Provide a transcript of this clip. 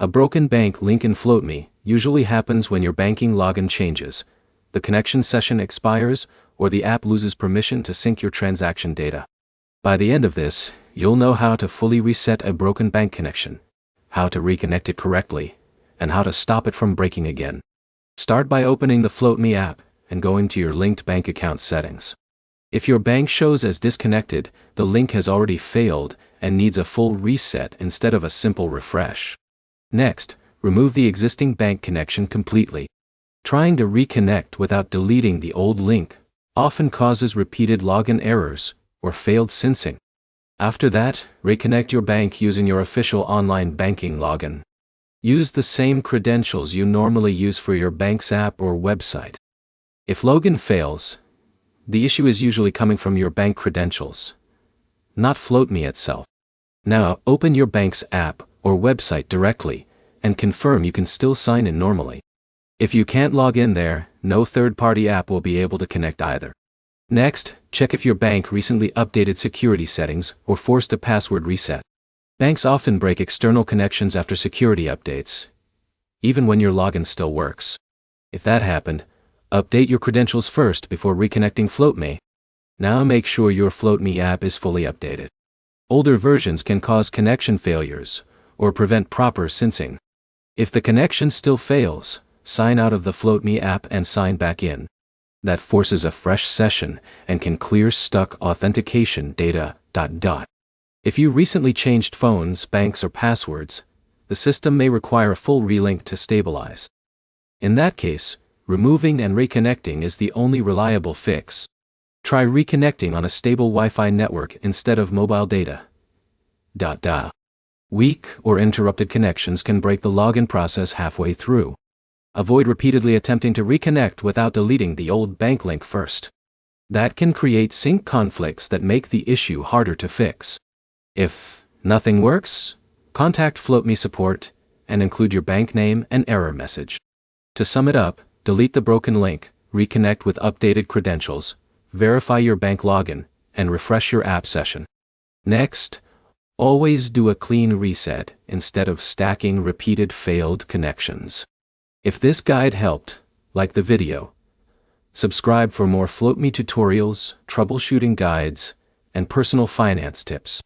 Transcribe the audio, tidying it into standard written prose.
A broken bank link in FloatMe usually happens when your banking login changes, the connection session expires, or the app loses permission to sync your transaction data. By the end of this, you'll know how to fully reset a broken bank connection, how to reconnect it correctly, and how to stop it from breaking again. Start by opening the FloatMe app and going to your linked bank account settings. If your bank shows as disconnected, the link has already failed and needs a full reset instead of a simple refresh. Next, remove the existing bank connection completely. Trying to reconnect without deleting the old link often causes repeated login errors or failed syncing. After that, reconnect your bank using your official online banking login. Use the same credentials you normally use for your bank's app or website. If login fails, the issue is usually coming from your bank credentials, not FloatMe itself. Now, open your bank's app or website directly and confirm you can still sign in normally. If you can't log in there, no third-party app will be able to connect either. Next, check if your bank recently updated security settings or forced a password reset. Banks often break external connections after security updates, even when your login still works. If that happened, update your credentials first before reconnecting FloatMe. Now make sure your FloatMe app is fully updated. Older versions can cause connection failures or prevent proper syncing. If the connection still fails, sign out of the FloatMe app and sign back in. That forces a fresh session and can clear stuck authentication data. If you recently changed phones, banks, or passwords, the system may require a full relink to stabilize. In that case, removing and reconnecting is the only reliable fix. Try reconnecting on a stable Wi-Fi network instead of mobile data. Weak or interrupted connections can break the login process halfway through. Avoid repeatedly attempting to reconnect without deleting the old bank link first. That can create sync conflicts that make the issue harder to fix. If nothing works, contact FloatMe support and include your bank name and error message. To sum it up, delete the broken link, reconnect with updated credentials, verify your bank login, and refresh your app session. Next, always do a clean reset instead of stacking repeated failed connections. If this guide helped, like the video. Subscribe for more FloatMe tutorials, troubleshooting guides, and personal finance tips.